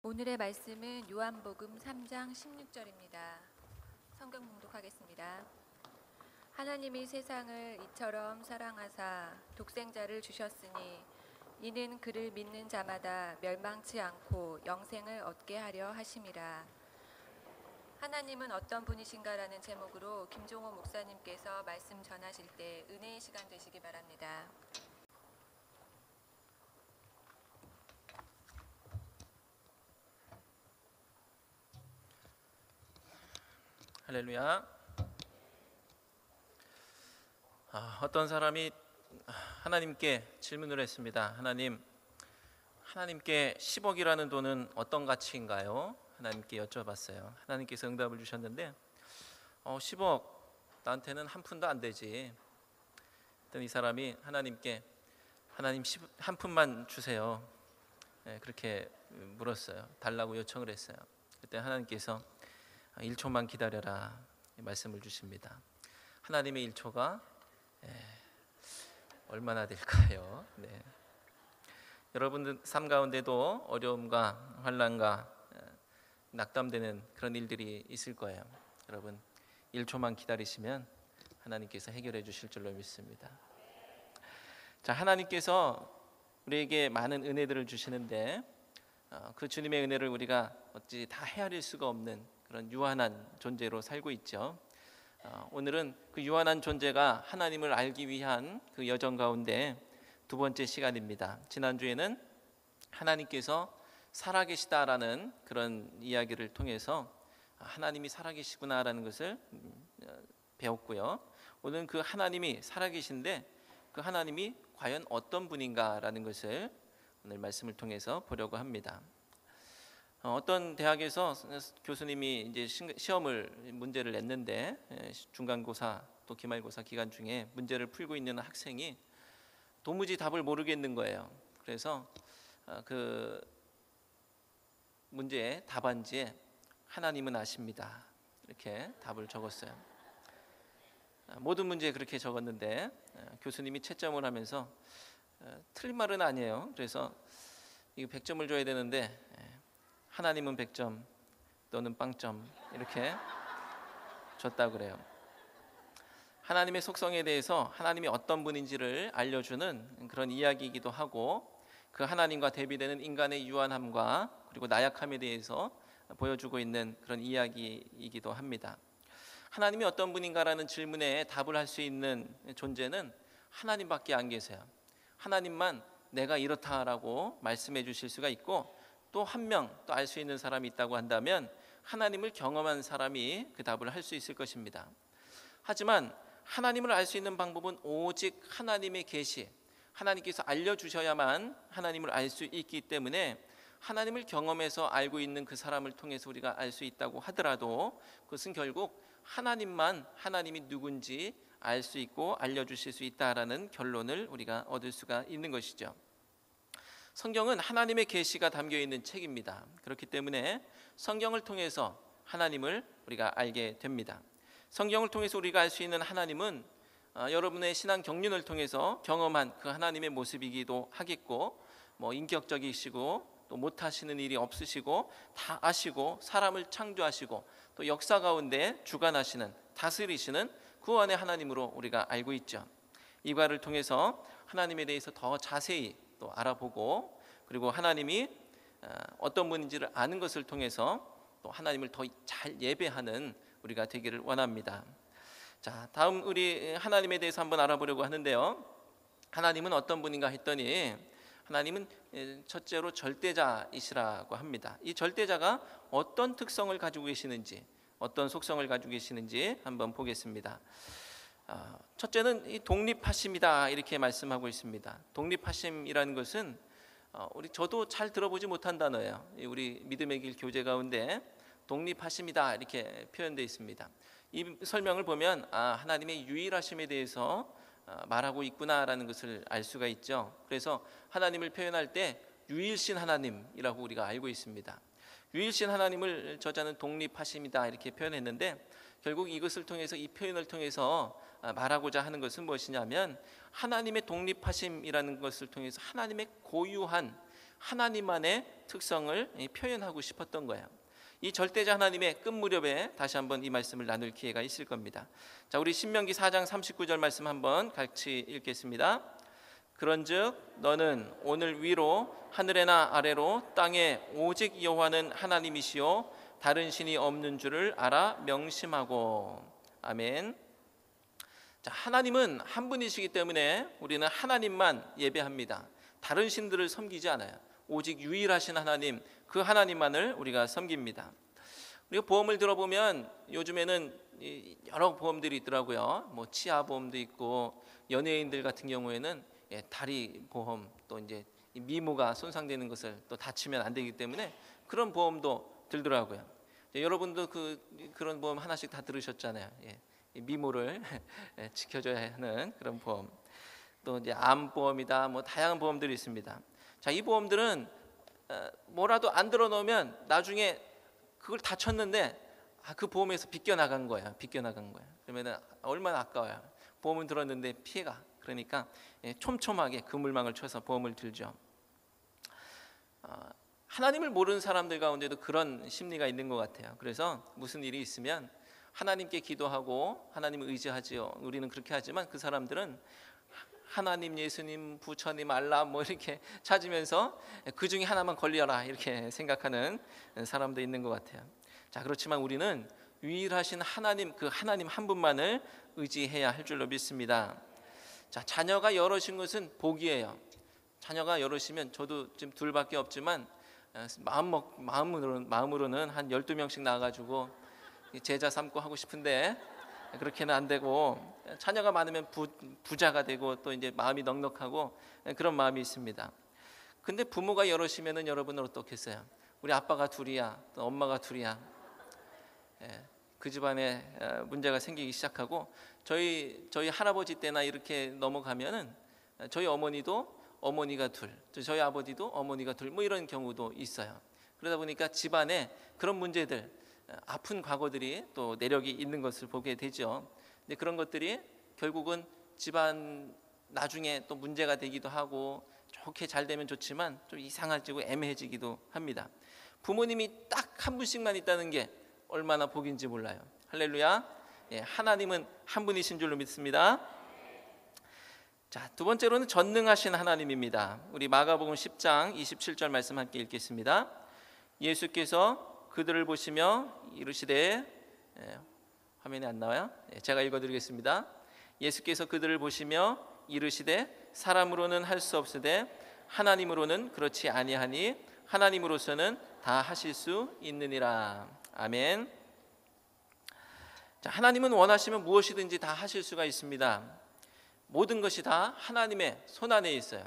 오늘의 말씀은 요한복음 3장 16절입니다. 성경 봉독하겠습니다. 하나님이 세상을 이처럼 사랑하사 독생자를 주셨으니 이는 그를 믿는 자마다 멸망치 않고 영생을 얻게 하려 하심이라. 하나님은 어떤 분이신가라는 제목으로 김종호 목사님께서 말씀 전하실 때 은혜의 시간 되시기 바랍니다. 할렐루야. 어떤 사람이 하나님께 질문을 했습니다. 하나님께 10억이라는 돈은 어떤 가치인가요? 하나님께 여쭤봤어요. 하나님께서 응답을 주셨는데 10억 나한테는 한 푼도 안 되지. 그랬더니 이 사람이 하나님께 하나님 한 푼만 주세요. 그렇게 물었어요. 달라고 요청을 했어요. 그때 하나님께서 1초만 기다려라 말씀을 주십니다. 하나님의 1초가 얼마나 될까요? 네. 여러분들 삶 가운데도 어려움과 환난과 낙담되는 그런 일들이 있을 거예요. 여러분 1초만 기다리시면 하나님께서 해결해 주실 줄로 믿습니다. 자, 하나님께서 우리에게 많은 은혜들을 주시는데 그 주님의 은혜를 우리가 어찌 다 헤아릴 수가 없는 그런 유한한 존재로 살고 있죠. 오늘은 그 유한한 존재가 하나님을 알기 위한 그 여정 가운데 두 번째 시간입니다. 지난주에는 하나님께서 살아계시다라는 그런 이야기를 통해서 하나님이 살아계시구나라는 것을 배웠고요. 오늘은 그 하나님이 살아계신데 그 하나님이 과연 어떤 분인가라는 것을 오늘 말씀을 통해서 보려고 합니다. 어떤 대학에서 교수님이 이제 문제를 냈는데 중간고사 또 기말고사 기간 중에 문제를 풀고 있는 학생이 도무지 답을 모르겠는 거예요. 그래서 그 문제의 답안지에 하나님은 아십니다 이렇게 답을 적었어요. 모든 문제에 그렇게 적었는데 교수님이 채점을 하면서 틀린 말은 아니에요. 그래서 이거 100점을 줘야 되는데 하나님은 100점, 너는 빵점 이렇게 줬다 그래요. 하나님의 속성에 대해서 하나님이 어떤 분인지를 알려주는 그런 이야기이기도 하고 그 하나님과 대비되는 인간의 유한함과 그리고 나약함에 대해서 보여주고 있는 그런 이야기이기도 합니다. 하나님이 어떤 분인가라는 질문에 답을 할 수 있는 존재는 하나님밖에 안 계세요. 하나님만 내가 이렇다라고 말씀해 주실 수가 있고 또 한 명 또 알 수 있는 사람이 있다고 한다면 하나님을 경험한 사람이 그 답을 할 수 있을 것입니다. 하지만 하나님을 알 수 있는 방법은 오직 하나님의 계시, 하나님께서 알려주셔야만 하나님을 알 수 있기 때문에 하나님을 경험해서 알고 있는 그 사람을 통해서 우리가 알 수 있다고 하더라도 그것은 결국 하나님만 하나님이 누군지 알 수 있고 알려주실 수 있다라는 결론을 우리가 얻을 수가 있는 것이죠. 성경은 하나님의 계시가 담겨있는 책입니다. 그렇기 때문에 성경을 통해서 하나님을 우리가 알게 됩니다. 성경을 통해서 우리가 알 수 있는 하나님은 여러분의 신앙 경륜을 통해서 경험한 그 하나님의 모습이기도 하겠고 인격적이시고 또 못하시는 일이 없으시고 다 아시고 사람을 창조하시고 또 역사 가운데 주관하시는 다스리시는 그 안의 하나님으로 우리가 알고 있죠. 이과를 통해서 하나님에 대해서 더 자세히 또 알아보고 그리고 하나님이 어떤 분인지를 아는 것을 통해서 또 하나님을 더 잘 예배하는 우리가 되기를 원합니다. 자, 다음 우리 하나님에 대해서 한번 알아보려고 하는데요. 하나님은 어떤 분인가 했더니 하나님은 첫째로 절대자이시라고 합니다. 이 절대자가 어떤 특성을 가지고 계시는지 어떤 속성을 가지고 계시는지 한번 보겠습니다. 첫째는 이 독립하심이다 이렇게 말씀하고 있습니다. 독립하심이라는 것은 저도 잘 들어보지 못한 단어예요. 우리 믿음의 길 교재 가운데 독립하심이다 이렇게 표현되어 있습니다. 이 설명을 보면 하나님의 유일하심에 대해서 말하고 있구나라는 것을 알 수가 있죠. 그래서 하나님을 표현할 때 유일신 하나님이라고 우리가 알고 있습니다. 유일신 하나님을 저자는 독립하심이다 이렇게 표현했는데 결국 이것을 통해서 이 표현을 통해서 말하고자 하는 것은 무엇이냐면 하나님의 독립하심이라는 것을 통해서 하나님의 고유한 하나님만의 특성을 표현하고 싶었던 거예요. 이 절대자 하나님의 끝 무렵에 다시 한번 이 말씀을 나눌 기회가 있을 겁니다. 자, 우리 신명기 4장 39절 말씀 한번 같이 읽겠습니다. 그런즉 너는 오늘 위로 하늘에나 아래로 땅에 오직 여호와는 하나님이시요 다른 신이 없는 줄을 알아 명심하고. 아멘. 자, 하나님은 한 분이시기 때문에 우리는 하나님만 예배합니다. 다른 신들을 섬기지 않아요. 오직 유일하신 하나님, 그 하나님만을 우리가 섬깁니다. 우리가 보험을 들어보면 요즘에는 여러 보험들이 있더라고요. 뭐 치아 보험도 있고, 연예인들 같은 경우에는 다리 보험, 또 이제 미모가 손상되는 것을 또 다치면 안 되기 때문에 그런 보험도 들더라고요. 여러분도 그런 보험 하나씩 다 들으셨잖아요. 미모를 지켜줘야 하는 그런 보험. 또 이제 암보험이다, 뭐 다양한 보험들이 있습니다. 자, 이 보험들은 뭐라도 안 들어놓으면 나중에 그걸 다쳤는데 그 보험에서 비껴나간 거예요. 그러면 얼마나 아까워요. 보험은 들었는데 피해가. 그러니까 촘촘하게 그물망을 쳐서 보험을 들죠. 하나님을 모르는 사람들 가운데도 그런 심리가 있는 것 같아요. 그래서 무슨 일이 있으면 하나님께 기도하고 하나님을 의지하지요. 우리는 그렇게 하지만 그 사람들은 하나님, 예수님, 부처님, 알라 뭐 이렇게 찾으면서 그 중에 하나만 걸려라 이렇게 생각하는 사람도 있는 것 같아요. 자, 그렇지만 우리는 유일하신 하나님, 그 하나님 한 분만을 의지해야 할 줄로 믿습니다. 자, 자녀가 여럿인 것은 복이에요. 자녀가 여럿이면 저도 지금 둘밖에 없지만 마음으로는 한 12명씩 낳아가지고 제자 삼고 하고 싶은데 그렇게는 안 되고, 자녀가 많으면 부자가 되고 또 이제 마음이 넉넉하고 그런 마음이 있습니다. 근데 부모가 여럿이면은 여러분은 어떻겠어요? 우리 아빠가 둘이야, 또 엄마가 둘이야. 그 집안에 문제가 생기기 시작하고, 저희 할아버지 때나 이렇게 넘어가면은 저희 어머니가 둘, 저희 아버지도 어머니가 둘, 뭐 이런 경우도 있어요. 그러다 보니까 집안에 그런 문제들, 아픈 과거들이 또 내력이 있는 것을 보게 되죠. 근데 그런 것들이 결국은 집안 나중에 또 문제가 되기도 하고, 좋게 잘 되면 좋지만 좀 이상해지고 애매해지기도 합니다. 부모님이 딱 한 분씩만 있다는 게 얼마나 복인지 몰라요. 할렐루야. 하나님은 한 분이신 줄로 믿습니다. 자, 두 번째로는 전능하신 하나님입니다. 우리 마가복음 10장 27절 말씀 함께 읽겠습니다. 예수께서 그들을 보시며 이르시되, 화면에 안 나와요? 제가 읽어드리겠습니다. 예수께서 그들을 보시며 이르시되 사람으로는 할 수 없으되 하나님으로는 그렇지 아니하니 하나님으로서는 다 하실 수 있느니라. 아멘. 자, 하나님은 원하시면 무엇이든지 다 하실 수가 있습니다. 모든 것이 다 하나님의 손안에 있어요.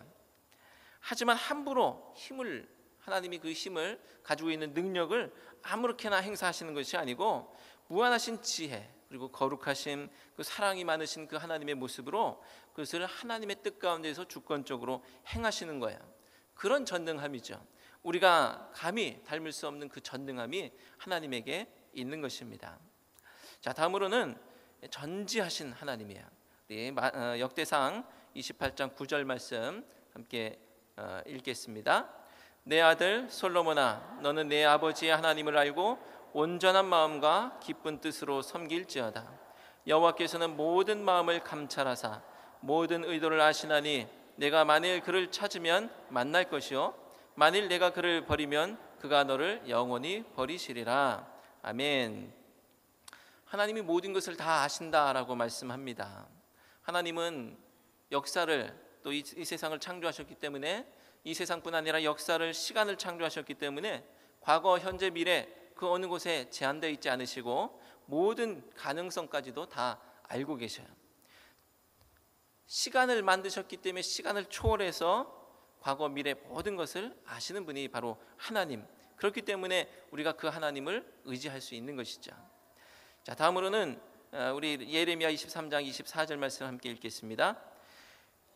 하지만 함부로 하나님이 그 힘을 가지고 있는 능력을 아무렇게나 행사하시는 것이 아니고, 무한하신 지혜 그리고 거룩하심, 그 사랑이 많으신 그 하나님의 모습으로 그것을 하나님의 뜻 가운데서 주권적으로 행하시는 거예요. 그런 전능함이죠. 우리가 감히 닮을 수 없는 그 전능함이 하나님에게 있는 것입니다. 자, 다음으로는 전지하신 하나님이에요. 역대상 28장 9절 말씀 함께 읽겠습니다. 내 아들 솔로몬아, 너는 내 아버지의 하나님을 알고 온전한 마음과 기쁜 뜻으로 섬길지어다. 여호와께서는 모든 마음을 감찰하사 모든 의도를 아시나니 내가 만일 그를 찾으면 만날 것이요 만일 내가 그를 버리면 그가 너를 영원히 버리시리라. 아멘. 하나님이 모든 것을 다 아신다라고 말씀합니다. 하나님은 역사를, 또 이 세상을 창조하셨기 때문에, 이 세상뿐 아니라 역사를, 시간을 창조하셨기 때문에 과거, 현재, 미래 그 어느 곳에 제한되어 있지 않으시고 모든 가능성까지도 다 알고 계셔요. 시간을 만드셨기 때문에 시간을 초월해서 과거, 미래 모든 것을 아시는 분이 바로 하나님. 그렇기 때문에 우리가 그 하나님을 의지할 수 있는 것이죠. 자, 다음으로는 우리 예레미야 23장 24절 말씀 함께 읽겠습니다.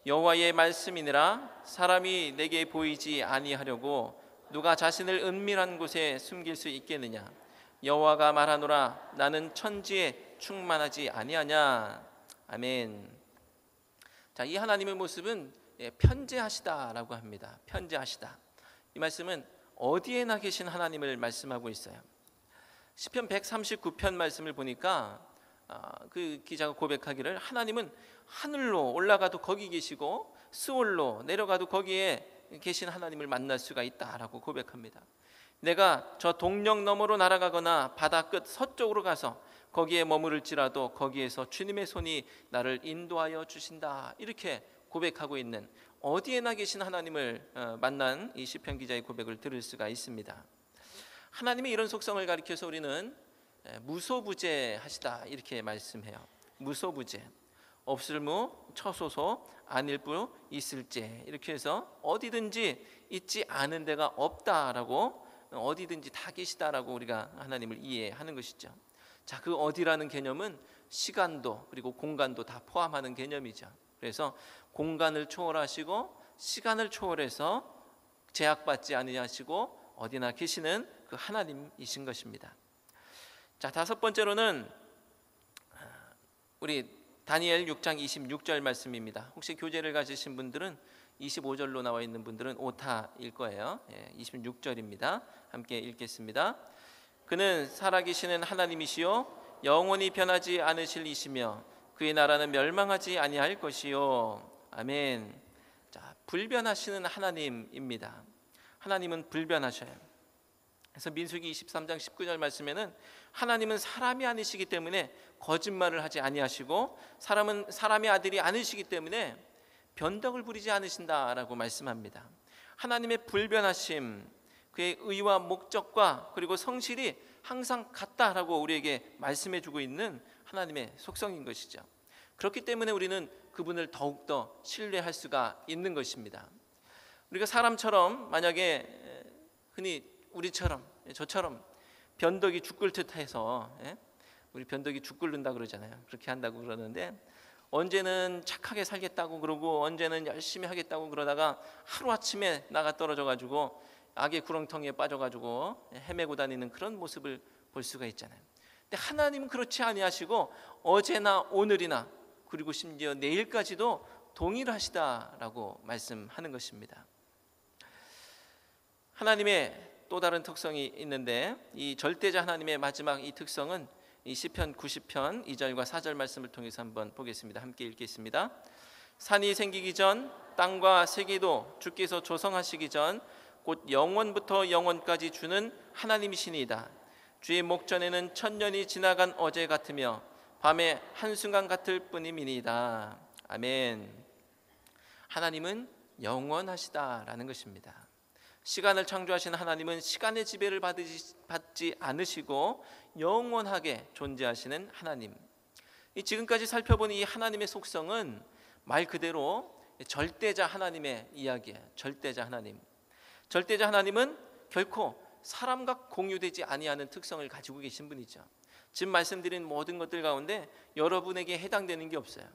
여호와의 말씀이니라. 사람이 내게 보이지 아니하려고 누가 자신을 은밀한 곳에 숨길 수 있겠느냐. 여호와가 말하노라. 나는 천지에 충만하지 아니하냐. 아멘. 자, 이 하나님의 모습은 편재하시다라고 합니다. 편재하시다. 이 말씀은 어디에나 계신 하나님을 말씀하고 있어요. 시편 139편 말씀을 보니까 그 기자가 고백하기를 하나님은 하늘로 올라가도 거기 계시고 스올로 내려가도 거기에 계신 하나님을 만날 수가 있다라고 고백합니다. 내가 저 동력 너머로 날아가거나 바다 끝 서쪽으로 가서 거기에 머무를지라도 거기에서 주님의 손이 나를 인도하여 주신다, 이렇게 고백하고 있는 어디에나 계신 하나님을 만난 이 시편 기자의 고백을 들을 수가 있습니다. 하나님의 이런 속성을 가리켜서 우리는 무소부재하시다 이렇게 말씀해요. 무소부재, 없을무 처소소 아닐부 있을제, 이렇게 해서 어디든지 있지 않은 데가 없다라고, 어디든지 다 계시다라고 우리가 하나님을 이해하는 것이죠. 자, 그 어디라는 개념은 시간도 그리고 공간도 다 포함하는 개념이죠. 그래서 공간을 초월하시고 시간을 초월해서 제약받지 아니하시고 어디나 계시는 그 하나님이신 것입니다. 자, 다섯 번째로는 우리 다니엘 6장 26절 말씀입니다. 혹시 교재를 가지신 분들은 25절로 나와 있는 분들은 오타일 거예요. 26절입니다. 함께 읽겠습니다. 그는 살아계시는 하나님이시요 영원히 변하지 않으실 이시며 그의 나라는 멸망하지 아니할 것이요. 아멘. 자, 불변하시는 하나님입니다. 하나님은 불변하셔요. 그래서 민수기 23장 19절 말씀에는 하나님은 사람이 아니시기 때문에 거짓말을 하지 아니하시고 사람은 사람의 아들이 아니시기 때문에 변덕을 부리지 않으신다라고 말씀합니다. 하나님의 불변하심, 그의 의와 목적과 그리고 성실이 항상 같다라고 우리에게 말씀해주고 있는 하나님의 속성인 것이죠. 그렇기 때문에 우리는 그분을 더욱더 신뢰할 수가 있는 것입니다. 우리가 사람처럼 만약에 흔히 우리처럼 저처럼 변덕이 죽을 듯해서, 우리 변덕이 죽 끓는다 그러잖아요. 그렇게 한다고 그러는데 언제는 착하게 살겠다고 그러고 언제는 열심히 하겠다고 그러다가 하루아침에 나가 떨어져 가지고 악의 구렁텅이에 빠져 가지고 헤매고 다니는 그런 모습을 볼 수가 있잖아요. 근데 하나님은 그렇지 아니하시고 어제나 오늘이나 그리고 심지어 내일까지도 동일하시다라고 말씀하는 것입니다. 하나님의 또 다른 특성이 있는데 이 절대자 하나님의 마지막 이 특성은 이 시편 90편 2절과 4절 말씀을 통해서 한번 보겠습니다. 함께 읽겠습니다. 산이 생기기 전 땅과 세계도 주께서 조성하시기 전 곧 영원부터 영원까지 주는 하나님이시니이다. 주의 목전에는 천년이 지나간 어제 같으며 밤의 한순간 같을 뿐이니이다. 아멘. 하나님은 영원하시다라는 것입니다. 시간을 창조하신 하나님은 시간의 지배를 받지 않으시고 영원하게 존재하시는 하나님. 지금까지 살펴본 이 하나님의 속성은 말 그대로 절대자 하나님의 이야기예요. 절대자 하나님. 절대자 하나님은 결코 사람과 공유되지 아니하는 특성을 가지고 계신 분이죠. 지금 말씀드린 모든 것들 가운데 여러분에게 해당되는 게 없어요.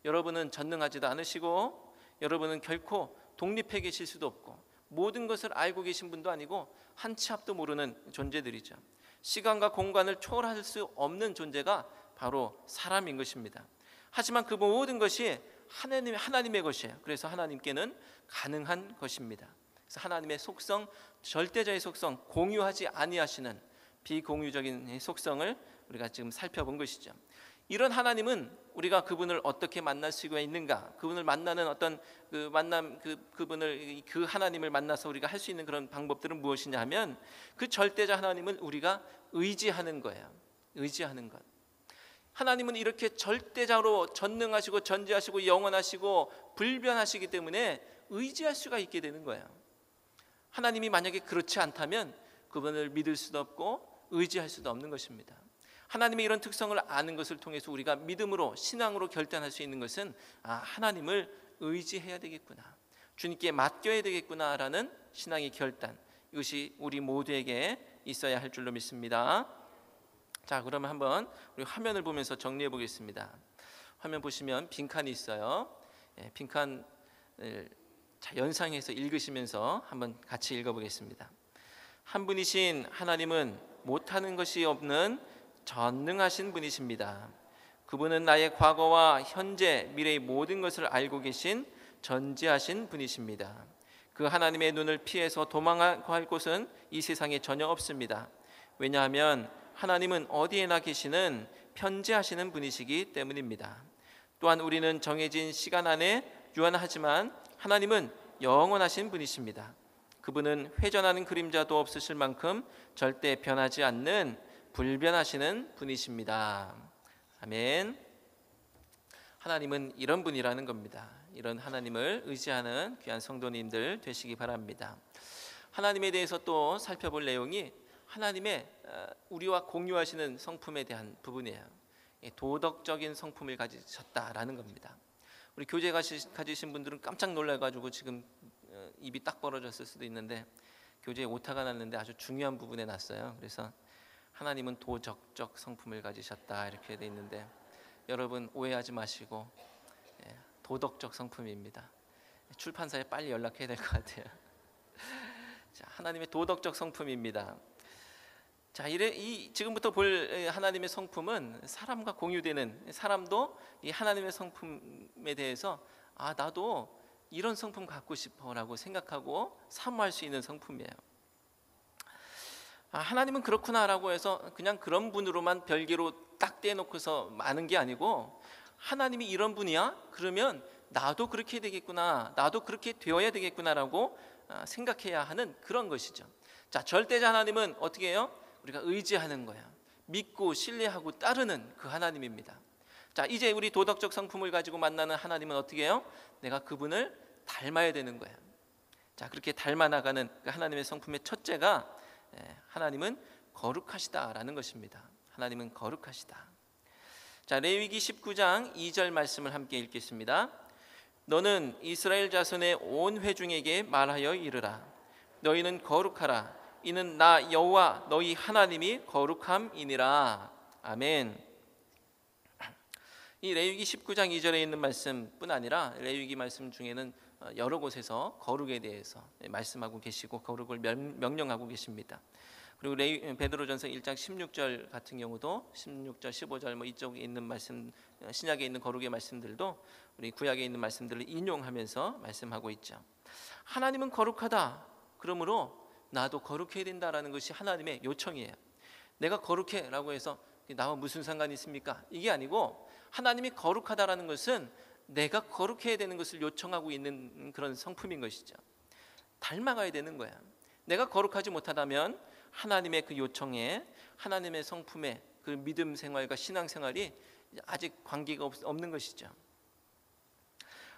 여러분은 전능하지도 않으시고 여러분은 결코 독립해 계실 수도 없고 모든 것을 알고 계신 분도 아니고 한 치 앞도 모르는 존재들이죠. 시간과 공간을 초월할 수 없는 존재가 바로 사람인 것입니다. 하지만 그 모든 것이 하나님의 것이에요. 그래서 하나님께는 가능한 것입니다. 그래서 하나님의 속성, 절대자의 속성, 공유하지 아니하시는 비공유적인 속성을 우리가 지금 살펴본 것이죠. 이런 하나님은 우리가 그분을 어떻게 만날 수가 있는가? 그분을 만나는 어떤 그 만남, 그 하나님을 만나서 우리가 할 수 있는 그런 방법들은 무엇이냐 하면 그 절대자 하나님을 우리가 의지하는 거예요. 의지하는 것. 하나님은 이렇게 절대자로 전능하시고 전지하시고 영원하시고 불변하시기 때문에 의지할 수가 있게 되는 거예요. 하나님이 만약에 그렇지 않다면 그분을 믿을 수도 없고 의지할 수도 없는 것입니다. 하나님의 이런 특성을 아는 것을 통해서 우리가 믿음으로 신앙으로 결단할 수 있는 것은 하나님을 의지해야 되겠구나, 주님께 맡겨야 되겠구나라는 신앙의 결단, 이것이 우리 모두에게 있어야 할 줄로 믿습니다. 자, 그러면 한번 우리 화면을 보면서 정리해 보겠습니다. 화면 보시면 빈칸이 있어요. 빈칸을 연상해서 읽으시면서 한번 같이 읽어보겠습니다. 한 분이신 하나님은 못하는 것이 없는 전능하신 분이십니다. 그분은 나의 과거와 현재, 미래의 모든 것을 알고 계신 전지하신 분이십니다. 그 하나님의 눈을 피해서 도망하고 할 곳은 이 세상에 전혀 없습니다. 왜냐하면 하나님은 어디에나 계시는 편재하시는 분이시기 때문입니다. 또한 우리는 정해진 시간 안에 유한하지만 하나님은 영원하신 분이십니다. 그분은 회전하는 그림자도 없으실 만큼 절대 변하지 않는 불변하시는 분이십니다. 아멘. 하나님은 이런 분이라는 겁니다. 이런 하나님을 의지하는 귀한 성도님들 되시기 바랍니다. 하나님에 대해서 또 살펴볼 내용이 하나님의 우리와 공유하시는 성품에 대한 부분이에요. 도덕적인 성품을 가지셨다라는 겁니다. 우리 교제 가지신 분들은 깜짝 놀라가지고 지금 입이 딱 벌어졌을 수도 있는데 교제에 오타가 났는데 아주 중요한 부분에 났어요. 그래서 하나님은 도덕적 성품을 가지셨다 이렇게 돼 있는데 여러분 오해하지 마시고 도덕적 성품입니다. 출판사에 빨리 연락해야 될 것 같아요. 자, 하나님의 도덕적 성품입니다. 자, 지금부터 볼 하나님의 성품은 사람과 공유되는, 사람도 이 하나님의 성품에 대해서 나도 이런 성품 갖고 싶어라고 생각하고 사모할 수 있는 성품이에요. 하나님은 그렇구나라고 해서 그냥 그런 분으로만 별개로 딱 떼놓고서 마는 게 아니고 하나님이 이런 분이야? 그러면 나도 그렇게 되겠구나, 나도 그렇게 되어야 되겠구나라고 생각해야 하는 그런 것이죠. 자, 절대자 하나님은 어떻게 해요? 우리가 의지하는 거야. 믿고 신뢰하고 따르는 그 하나님입니다. 자, 이제 우리 도덕적 성품을 가지고 만나는 하나님은 어떻게 해요? 내가 그분을 닮아야 되는 거야. 자, 그렇게 닮아 나가는 그 하나님의 성품의 첫째가 하나님은 거룩하시다라는 것입니다. 하나님은 거룩하시다. 자, 레위기 19장 2절 말씀을 함께 읽겠습니다. 너는 이스라엘 자손의 온 회중에게 말하여 이르라. 너희는 거룩하라. 이는 나 여호와 너희 하나님이 거룩함이니라. 아멘. 이 레위기 19장 2절에 있는 말씀뿐 아니라 레위기 말씀 중에는 여러 곳에서 거룩에 대해서 말씀하고 계시고 거룩을 명령하고 계십니다. 그리고 베드로전서 1장 16절 같은 경우도 16절, 15절 뭐 이쪽에 있는 말씀, 신약에 있는 거룩의 말씀들도 우리 구약에 있는 말씀들을 인용하면서 말씀하고 있죠. 하나님은 거룩하다. 그러므로 나도 거룩해야 된다라는 것이 하나님의 요청이에요. 내가 거룩해라고 해서 나와 무슨 상관이 있습니까? 이게 아니고 하나님이 거룩하다라는 것은 내가 거룩해야 되는 것을 요청하고 있는 그런 성품인 것이죠. 닮아가야 되는 거야. 내가 거룩하지 못하다면 하나님의 그 요청에, 하나님의 성품에 그 믿음 생활과 신앙 생활이 아직 관계가 없는 것이죠.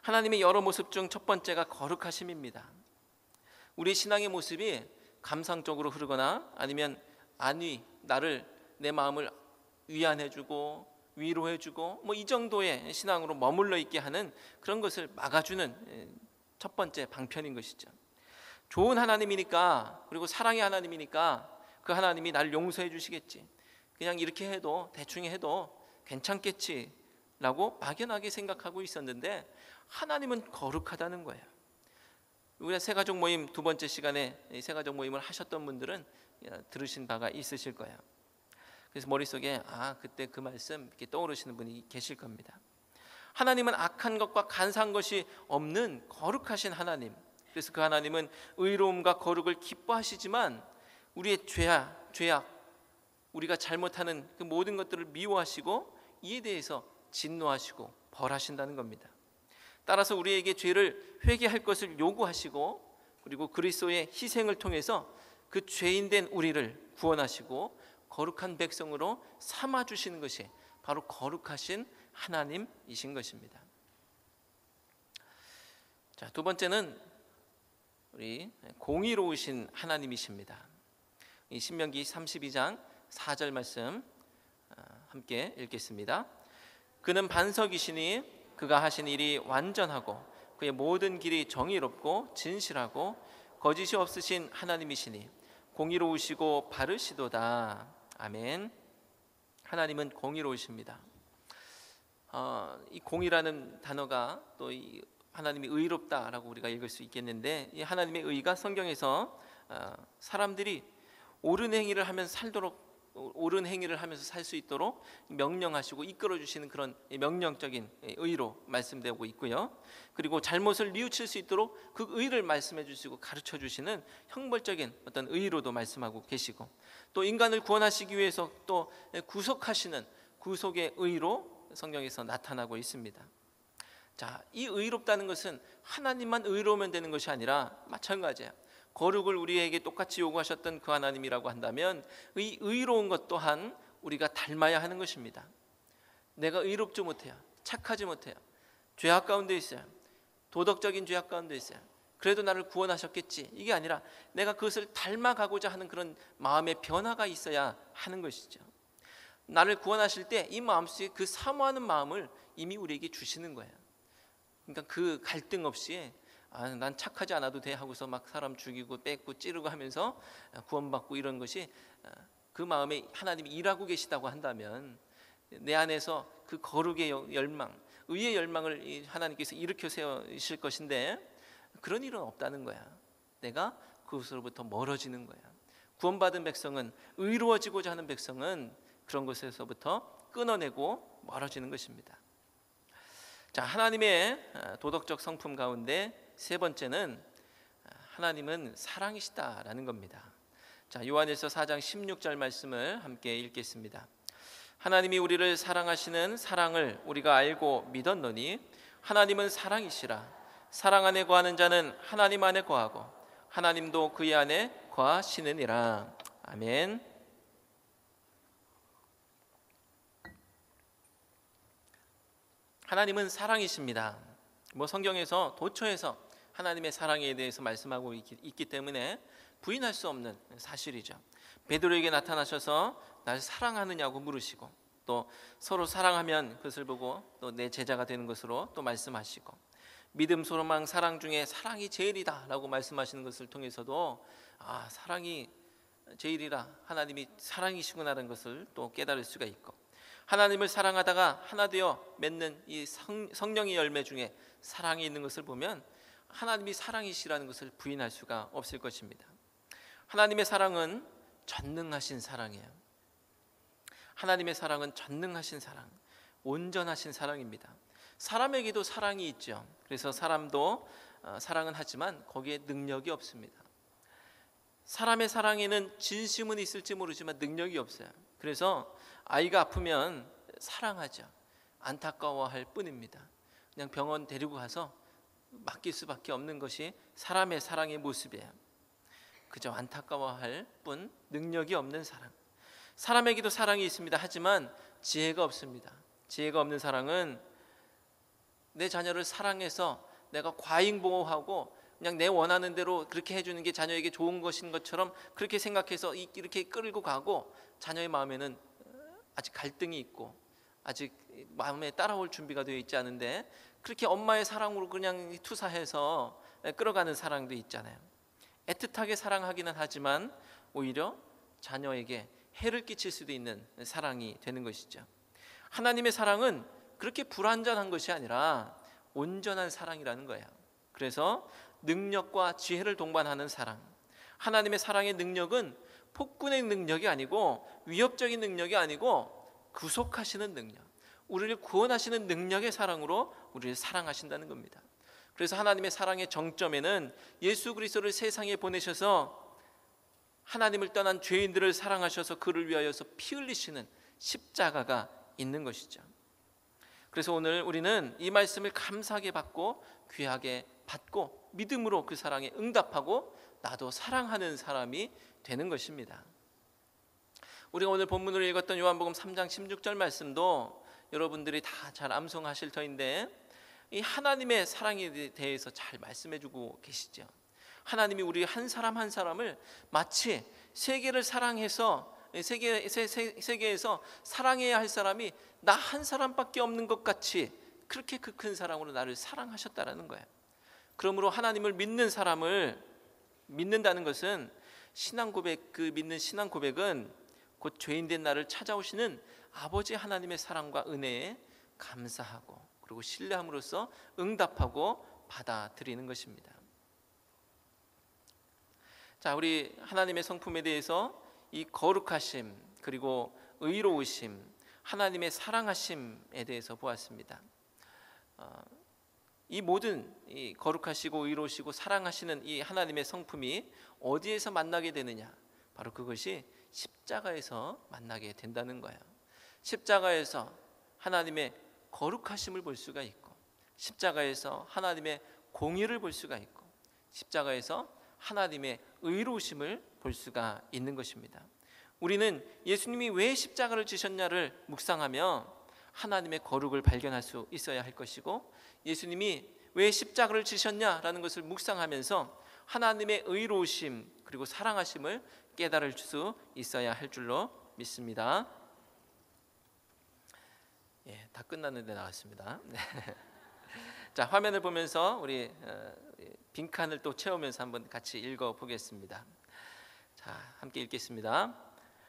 하나님의 여러 모습 중 첫 번째가 거룩하심입니다. 우리 신앙의 모습이 감상적으로 흐르거나 아니면 나를, 내 마음을 위안해주고 위로해주고 뭐 이 정도의 신앙으로 머물러 있게 하는 그런 것을 막아주는 첫 번째 방편인 것이죠. 좋은 하나님이니까, 그리고 사랑의 하나님이니까 그 하나님이 나를 용서해 주시겠지, 그냥 이렇게 해도 대충 해도 괜찮겠지 라고 막연하게 생각하고 있었는데 하나님은 거룩하다는 거예요. 우리가 새가족 모임 두 번째 시간에 새가족 모임을 하셨던 분들은 들으신 바가 있으실 거예요. 그래서 머릿속에 그때 그 말씀 이렇게 떠오르시는 분이 계실 겁니다. 하나님은 악한 것과 간사한 것이 없는 거룩하신 하나님. 그래서 그 하나님은 의로움과 거룩을 기뻐하시지만 우리의 죄악, 우리가 잘못하는 그 모든 것들을 미워하시고 이에 대해서 진노하시고 벌하신다는 겁니다. 따라서 우리에게 죄를 회개할 것을 요구하시고 그리고 그리스도의 희생을 통해서 그 죄인된 우리를 구원하시고 거룩한 백성으로 삼아주시는 것이 바로 거룩하신 하나님이신 것입니다. 자, 두 번째는 우리 공의로우신 하나님이십니다. 이 신명기 32장 4절 말씀 함께 읽겠습니다. 그는 반석이시니 그가 하신 일이 완전하고 그의 모든 길이 정의롭고 진실하고 거짓이 없으신 하나님이시니 공의로우시고 바르시도다. 아멘. 하나님은 공의로우십니다. 이 공의라는 단어가 또 이 하나님이 의롭다라고 우리가 읽을 수 있겠는데, 이 하나님의 의가 성경에서 사람들이 옳은 행위를 하면 살도록 옳은 행위를 하면서 살 수 있도록 명령하시고 이끌어 주시는 그런 명령적인 의로 말씀되고 있고요. 그리고 잘못을 뉘우칠 수 있도록 그 의를 말씀해 주시고 가르쳐 주시는 형벌적인 어떤 의로도 말씀하고 계시고, 또 인간을 구원하시기 위해서 또 구속하시는 구속의 의로 성경에서 나타나고 있습니다. 자, 이 의롭다는 것은 하나님만 의로우면 되는 것이 아니라 마찬가지예요. 거룩을 우리에게 똑같이 요구하셨던 그 하나님이라고 한다면 이 의로운 것 또한 우리가 닮아야 하는 것입니다. 내가 의롭지 못해요. 착하지 못해요. 죄악 가운데 있어요. 도덕적인 죄악 가운데 있어요. 그래도 나를 구원하셨겠지. 이게 아니라 내가 그것을 닮아가고자 하는 그런 마음의 변화가 있어야 하는 것이죠. 나를 구원하실 때 이 마음속에 그 사모하는 마음을 이미 우리에게 주시는 거예요. 그러니까 그 갈등 없이 난 착하지 않아도 돼 하고서 막 사람 죽이고 뺏고 찌르고 하면서 구원받고 이런 것이 그 마음에 하나님이 일하고 계시다고 한다면 내 안에서 그 거룩의 열망, 의의 열망을 하나님께서 일으켜 세우실 것인데 그런 일은 없다는 거야. 내가 그것으로부터 멀어지는 거야. 구원받은 백성은, 의로워지고자 하는 백성은 그런 것에서부터 끊어내고 멀어지는 것입니다. 자, 하나님의 도덕적 성품 가운데 세 번째는 하나님은 사랑이시다라는 겁니다. 자, 요한일서 4장 16절 말씀을 함께 읽겠습니다. 하나님이 우리를 사랑하시는 사랑을 우리가 알고 믿었노니 하나님은 사랑이시라. 사랑 안에 거하는 자는 하나님 안에 거하고 하나님도 그의 안에 거하시느니라. 아멘. 하나님은 사랑이십니다. 성경에서 도처에서 하나님의 사랑에 대해서 말씀하고 있기 때문에 부인할 수 없는 사실이죠. 베드로에게 나타나셔서 날 사랑하느냐고 물으시고, 또 서로 사랑하면 그것을 보고 또 내 제자가 되는 것으로 또 말씀하시고, 믿음, 소망, 사랑 중에 사랑이 제일이다라고 말씀하시는 것을 통해서도 사랑이 제일이라, 하나님이 사랑이시구나라는 것을 또 깨달을 수가 있고, 하나님을 사랑하다가 하나 되어 맺는 이 성령의 열매 중에 사랑이 있는 것을 보면 하나님이 사랑이시라는 것을 부인할 수가 없을 것입니다. 하나님의 사랑은 전능하신 사랑이에요. 하나님의 사랑은 전능하신 사랑, 온전하신 사랑입니다. 사람에게도 사랑이 있죠. 그래서 사람도 사랑은 하지만 거기에 능력이 없습니다. 사람의 사랑에는 진심은 있을지 모르지만 능력이 없어요. 그래서 아이가 아프면 사랑하죠. 안타까워할 뿐입니다. 그냥 병원 데리고 가서 맡길 수밖에 없는 것이 사람의 사랑의 모습이에요. 그저 안타까워할 뿐, 능력이 없는 사랑. 사람에게도 사랑이 있습니다. 하지만 지혜가 없습니다. 지혜가 없는 사랑은 내 자녀를 사랑해서 내가 과잉보호하고 그냥 내 원하는 대로 그렇게 해주는 게 자녀에게 좋은 것인 것처럼 그렇게 생각해서 이렇게 끌고 가고, 자녀의 마음에는 아직 갈등이 있고 아직 마음에 따라올 준비가 되어 있지 않은데 그렇게 엄마의 사랑으로 그냥 투사해서 끌어가는 사랑도 있잖아요. 애틋하게 사랑하기는 하지만 오히려 자녀에게 해를 끼칠 수도 있는 사랑이 되는 것이죠. 하나님의 사랑은 그렇게 불완전한 것이 아니라 온전한 사랑이라는 거예요. 그래서 능력과 지혜를 동반하는 사랑, 하나님의 사랑의 능력은 폭군의 능력이 아니고 위협적인 능력이 아니고 구속하시는 능력, 우리를 구원하시는 능력의 사랑으로 우리를 사랑하신다는 겁니다. 그래서 하나님의 사랑의 정점에는 예수 그리스도를 세상에 보내셔서 하나님을 떠난 죄인들을 사랑하셔서 그를 위하여서 피 흘리시는 십자가가 있는 것이죠. 그래서 오늘 우리는 이 말씀을 감사하게 받고 귀하게 받고 믿음으로 그 사랑에 응답하고 나도 사랑하는 사람이 되는 것입니다. 우리가 오늘 본문으로 읽었던 요한복음 3장 16절 말씀도 여러분들이 다 잘 암송하실 터인데 이 하나님의 사랑에 대해서 잘 말씀해주고 계시죠. 하나님이 우리 한 사람 한 사람을 마치 세계를 사랑해서 세계에서 사랑해야 할 사람이 나 한 사람밖에 없는 것 같이 그렇게 그 큰 사랑으로 나를 사랑하셨다라는 거예요. 그러므로 하나님을 믿는 사람을 믿는다는 것은 신앙 고백, 그 믿는 신앙 고백은 곧 죄인된 나를 찾아오시는 아버지 하나님의 사랑과 은혜에 감사하고 그리고 신뢰함으로써 응답하고 받아들이는 것입니다. 자, 우리 하나님의 성품에 대해서 이 거룩하심, 그리고 의로우심, 하나님의 사랑하심에 대해서 보았습니다. 이 모든 이 거룩하시고 의로우시고 사랑하시는 이 하나님의 성품이 어디에서 만나게 되느냐? 바로 그것이 십자가에서 만나게 된다는 거예요. 십자가에서 하나님의 거룩하심을 볼 수가 있고, 십자가에서 하나님의 공의를 볼 수가 있고, 십자가에서 하나님의 의로우심을 볼 수가 있는 것입니다. 우리는 예수님이 왜 십자가를 지셨냐를 묵상하며 하나님의 거룩을 발견할 수 있어야 할 것이고, 예수님이 왜 십자가를 지셨냐라는 것을 묵상하면서 하나님의 의로우심 그리고 사랑하심을 깨달을 수 있어야 할 줄로 믿습니다. 다 끝났는데 나왔습니다. 자, 화면을 보면서 우리 빈칸을 또 채우면서 한번 같이 읽어보겠습니다. 자, 함께 읽겠습니다.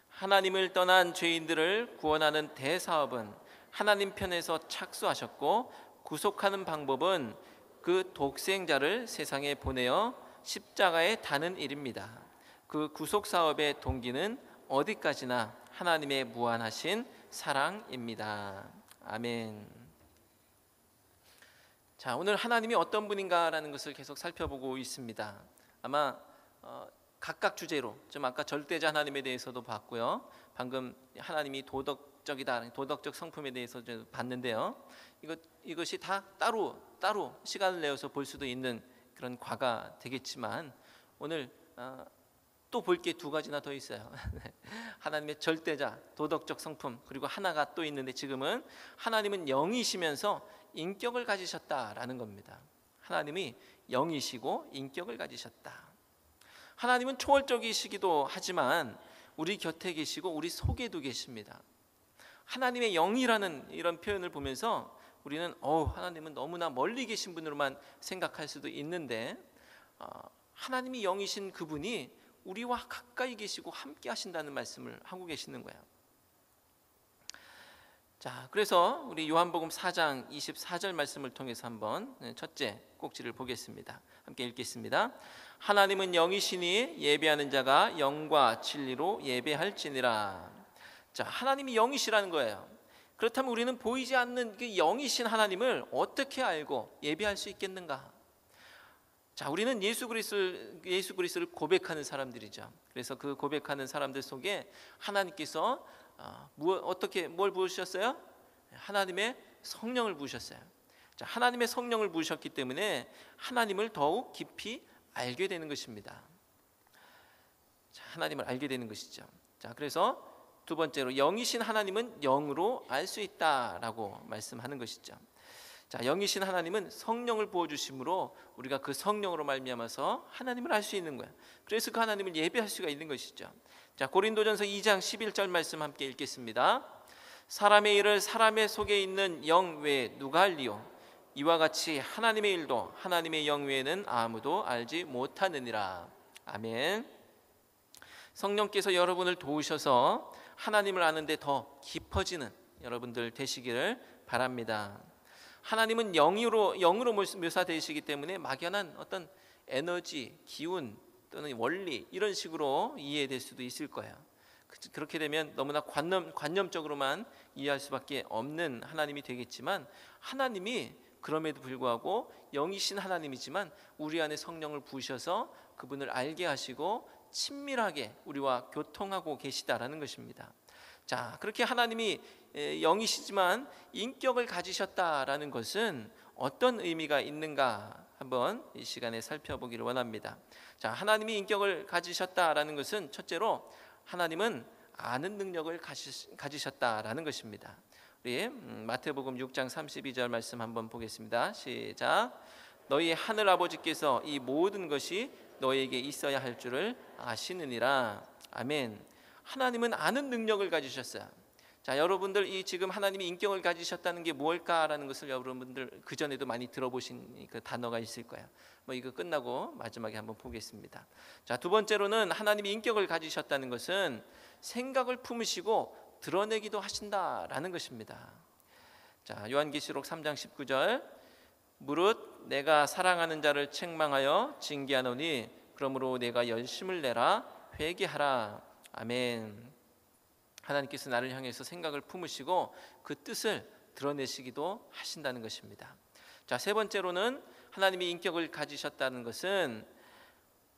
하나님을 떠난 죄인들을 구원하는 대사업은 하나님 편에서 착수하셨고, 구속하는 방법은 그 독생자를 세상에 보내어 십자가에 다는 일입니다. 그 구속 사업의 동기는 어디까지나 하나님의 무한하신 사랑입니다. 아멘. 자, 오늘 하나님이 어떤 분인가라는 것을 계속 살펴보고 있습니다. 아마 각각 주제로 좀 아까 절대자 하나님에 대해서도 봤고요. 방금 하나님이 도덕적이다, 도덕적 성품에 대해서 좀 봤는데요. 이것이 다 따로 시간을 내어서 볼 수도 있는 그런 과가 되겠지만, 오늘 또 볼 게 두 가지나 더 있어요. 하나님의 절대자, 도덕적 성품, 그리고 하나가 또 있는데, 지금은 하나님은 영이시면서 인격을 가지셨다라는 겁니다. 하나님이 영이시고 인격을 가지셨다. 하나님은 초월적이시기도 하지만 우리 곁에 계시고 우리 속에도 계십니다. 하나님의 영이라는 이런 표현을 보면서 우리는 하나님은 너무나 멀리 계신 분으로만 생각할 수도 있는데, 하나님이 영이신 그분이 우리와 가까이 계시고 함께 하신다는 말씀을 하고 계시는 거예요. 자, 그래서 우리 요한복음 4장 24절 말씀을 통해서 한번 첫째 꼭지를 보겠습니다. 함께 읽겠습니다. 하나님은 영이시니 예배하는 자가 영과 진리로 예배할지니라. 자, 하나님이 영이시라는 거예요. 그렇다면 우리는 보이지 않는 그 영이신 하나님을 어떻게 알고 예배할 수 있겠는가? 자, 우리는 예수 그리스도를 고백하는 사람들이죠. 그래서 그 고백하는 사람들 속에 하나님께서 뭘 부으셨어요? 하나님의 성령을 부으셨어요. 자, 하나님의 성령을 부으셨기 때문에 하나님을 더욱 깊이 알게 되는 것입니다. 자, 하나님을 알게 되는 것이죠. 자, 그래서 두 번째로 영이신 하나님은 영으로 알 수 있다라고 말씀하는 것이죠. 자, 영이신 하나님은 성령을 부어주심으로 우리가 그 성령으로 말미암아서 하나님을 알 수 있는 거예요. 그래서 그 하나님을 예배할 수가 있는 것이죠. 자, 고린도전서 2장 11절 말씀 함께 읽겠습니다. 사람의 일을 사람의 속에 있는 영 외에 누가 알리요? 이와 같이 하나님의 일도 하나님의 영 외에는 아무도 알지 못하느니라. 아멘. 성령께서 여러분을 도우셔서 하나님을 아는데 더 깊어지는 여러분들 되시기를 바랍니다. 하나님은 영으로 묘사되시기 때문에 막연한 어떤 에너지, 기운 또는 원리 이런 식으로 이해될 수도 있을 거예요. 그렇게 되면 너무나 관념적으로만 이해할 수밖에 없는 하나님이 되겠지만, 하나님이 그럼에도 불구하고 영이신 하나님이지만 우리 안에 성령을 부으셔서 그분을 알게 하시고 친밀하게 우리와 교통하고 계시다라는 것입니다. 자, 그렇게 하나님이 영이시지만 인격을 가지셨다라는 것은 어떤 의미가 있는가 한번 이 시간에 살펴보기를 원합니다. 자, 하나님이 인격을 가지셨다라는 것은 첫째로 하나님은 아는 능력을 가지셨다라는 것입니다. 우리 마태복음 6장 32절 말씀 한번 보겠습니다. 시작. 너희 하늘 아버지께서 이 모든 것이 너희에게 있어야 할 줄을 아시느니라. 아멘. 하나님은 아는 능력을 가지셨어요. 자, 여러분들 이 지금 하나님이 인격을 가지셨다는 게 뭘까라는 것을 여러분들 그 전에도 많이 들어보신 그 단어가 있을 거예요. 이거 끝나고 마지막에 한번 보겠습니다. 자, 두 번째로는 하나님이 인격을 가지셨다는 것은 생각을 품으시고 드러내기도 하신다라는 것입니다. 자, 요한계시록 3장 19절. 무릇 내가 사랑하는 자를 책망하여 징계하노니 그러므로 내가 열심을 내라 회개하라. 아멘. 하나님께서 나를 향해서 생각을 품으시고 그 뜻을 드러내시기도 하신다는 것입니다. 자, 세 번째로는 하나님이 인격을 가지셨다는 것은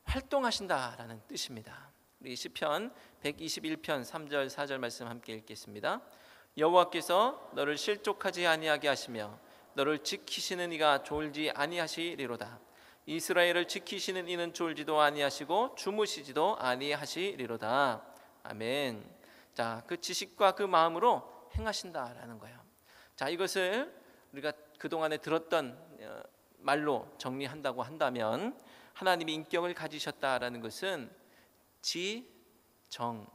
활동하신다라는 뜻입니다. 우리 시편 121편 3절 4절 말씀 함께 읽겠습니다. 여호와께서 너를 실족하지 아니하게 하시며 너를 지키시는 이가 졸지 아니하시리로다. 이스라엘을 지키시는 이는 졸지도 아니하시고 주무시지도 아니하시리로다. 아멘. 자, 그 지식과 그 마음으로 행하신다라는 거예요. 자, 이것을 우리가 그동안에 들었던 말로 정리한다고 한다면 하나님이 인격을 가지셨다라는 것은 지정의를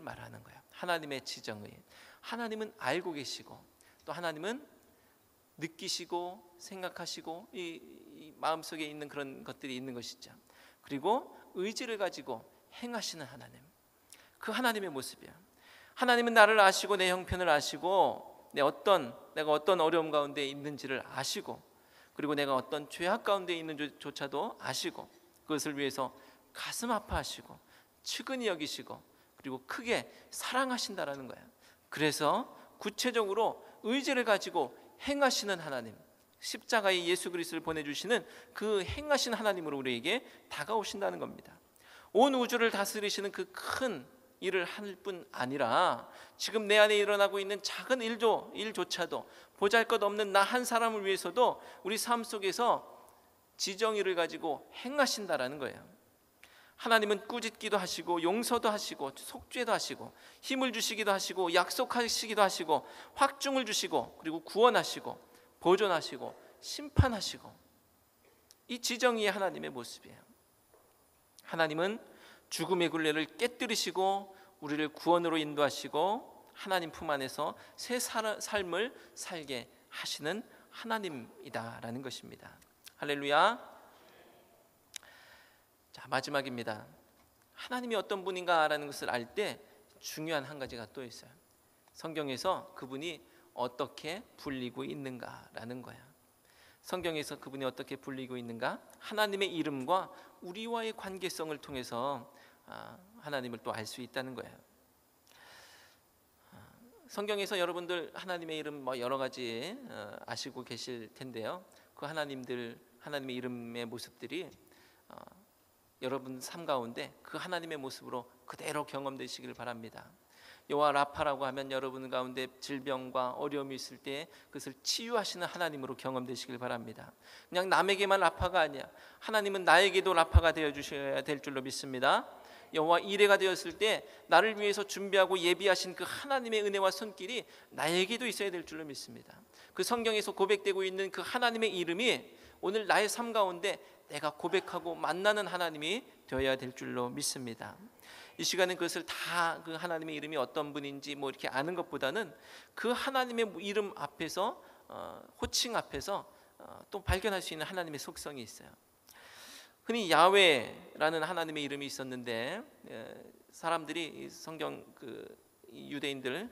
말하는 거예요. 하나님의 지정의. 하나님은 알고 계시고 또 하나님은 느끼시고 생각하시고 이 마음속에 있는 그런 것들이 있는 것이죠. 그리고 의지를 가지고 행하시는 하나님. 그 하나님의 모습이야. 하나님은 나를 아시고 내 형편을 아시고 내가 어떤 어려움 가운데 있는지를 아시고 그리고 내가 어떤 죄악 가운데 있는 조차도 아시고 그것을 위해서 가슴 아파하시고 측은히 여기시고 그리고 크게 사랑하신다라는 거야. 그래서 구체적으로 의지를 가지고 행하시는 하나님, 십자가의 예수 그리스도를 보내주시는 그 행하신 하나님으로 우리에게 다가오신다는 겁니다. 온 우주를 다스리시는 그 큰 일을 할 뿐 아니라 지금 내 안에 일어나고 있는 작은 일조차도 보잘것없는 나 한 사람을 위해서도 우리 삶 속에서 지정의를 가지고 행하신다라는 거예요. 하나님은 꾸짖기도 하시고 용서도 하시고 속죄도 하시고 힘을 주시기도 하시고 약속하시기도 하시고 확증을 주시고 그리고 구원하시고 보존하시고 심판하시고 이 지정의의 하나님의 모습이에요. 하나님은 죽음의 굴레를 깨뜨리시고 우리를 구원으로 인도하시고 하나님 품 안에서 새 삶을 살게 하시는 하나님이다라는 것입니다. 할렐루야. 자, 마지막입니다. 하나님이 어떤 분인가라는 것을 알 때 중요한 한 가지가 또 있어요. 성경에서 그분이 어떻게 불리고 있는가라는 거야. 성경에서 그분이 어떻게 불리고 있는가? 하나님의 이름과 우리와의 관계성을 통해서 하나님을 또 알 수 있다는 거예요. 성경에서 여러분들 하나님의 이름 여러 가지 아시고 계실 텐데요. 그 하나님의 이름의 모습들이 여러분 삶 가운데 그 하나님의 모습으로 그대로 경험되시길 바랍니다. 여호와 라파라고 하면 여러분 가운데 질병과 어려움이 있을 때 그것을 치유하시는 하나님으로 경험되시길 바랍니다. 그냥 남에게만 라파가 아니야. 하나님은 나에게도 라파가 되어 주셔야 될 줄로 믿습니다. 여호와 이레가 되었을 때 나를 위해서 준비하고 예비하신 그 하나님의 은혜와 손길이 나에게도 있어야 될 줄로 믿습니다. 그 성경에서 고백되고 있는 그 하나님의 이름이 오늘 나의 삶 가운데 내가 고백하고 만나는 하나님이 되어야 될 줄로 믿습니다. 이 시간은 그것을 다 그 하나님의 이름이 어떤 분인지 이렇게 아는 것보다는 그 하나님의 이름 앞에서 호칭 앞에서 또 발견할 수 있는 하나님의 속성이 있어요. 흔히 야훼라는 하나님의 이름이 있었는데 사람들이 성경 유대인들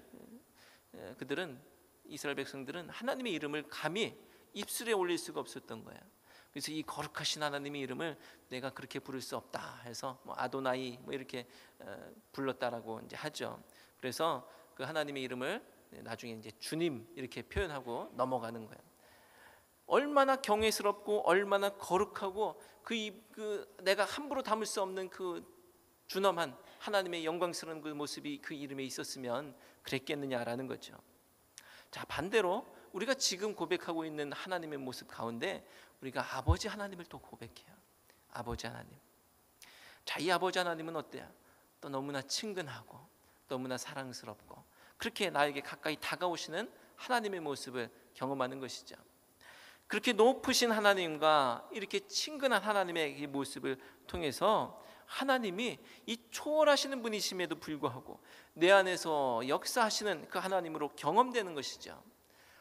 그들은 이스라엘 백성들은 하나님의 이름을 감히 입술에 올릴 수가 없었던 거예요. 그래서 이 거룩하신 하나님의 이름을 내가 그렇게 부를 수 없다 해서 아도나이 이렇게 불렀다라고 이제 하죠. 그래서 그 하나님의 이름을 나중에 이제 주님 이렇게 표현하고 넘어가는 거예요. 얼마나 경외스럽고 얼마나 거룩하고 내가 함부로 담을 수 없는 그 준엄한 하나님의 영광스러운 그 모습이 그 이름에 있었으면 그랬겠느냐라는 거죠. 자, 반대로 우리가 지금 고백하고 있는 하나님의 모습 가운데 우리가 아버지 하나님을 또 고백해요. 아버지 하나님. 자, 이 아버지 하나님은 어때요? 또 너무나 친근하고 너무나 사랑스럽고 그렇게 나에게 가까이 다가오시는 하나님의 모습을 경험하는 것이죠. 그렇게 높으신 하나님과 이렇게 친근한 하나님의 모습을 통해서 하나님이 이 초월하시는 분이심에도 불구하고 내 안에서 역사하시는 그 하나님으로 경험되는 것이죠.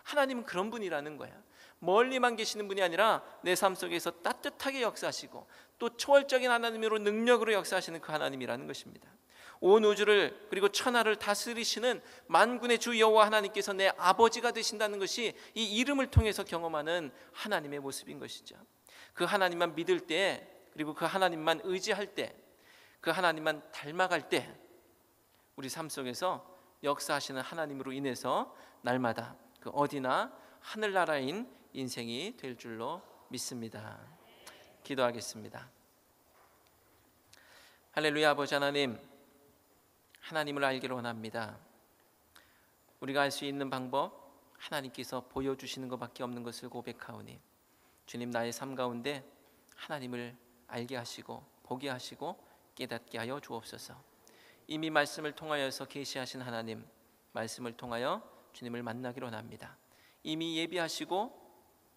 하나님은 그런 분이라는 거야. 멀리만 계시는 분이 아니라 내 삶 속에서 따뜻하게 역사하시고 또 초월적인 하나님으로 능력으로 역사하시는 그 하나님이라는 것입니다. 온 우주를 그리고 천하를 다스리시는 만군의 주 여호와 하나님께서 내 아버지가 되신다는 것이 이 이름을 통해서 경험하는 하나님의 모습인 것이죠. 그 하나님만 믿을 때 그리고 그 하나님만 의지할 때 그 하나님만 닮아갈 때 우리 삶 속에서 역사하시는 하나님으로 인해서 날마다 그 어디나 하늘나라인 인생이 될 줄로 믿습니다. 기도하겠습니다. 할렐루야. 아버지 하나님, 하나님을 알기를 원합니다. 우리가 알 수 있는 방법 하나님께서 보여주시는 것밖에 없는 것을 고백하오니 주님, 나의 삶 가운데 하나님을 알게 하시고 보게 하시고 깨닫게 하여 주옵소서. 이미 말씀을 통하여서 계시하신 하나님, 말씀을 통하여 주님을 만나기로 원합니다. 이미 예비하시고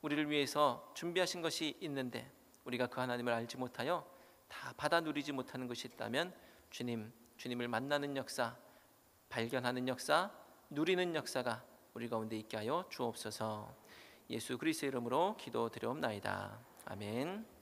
우리를 위해서 준비하신 것이 있는데 우리가 그 하나님을 알지 못하여 다 받아 누리지 못하는 것이 있다면 주님을 만나는 역사, 발견하는 역사, 누리는 역사가 우리 가운데 있게 하여 주옵소서. 예수 그리스도의 이름으로 기도드려옵나이다. 아멘.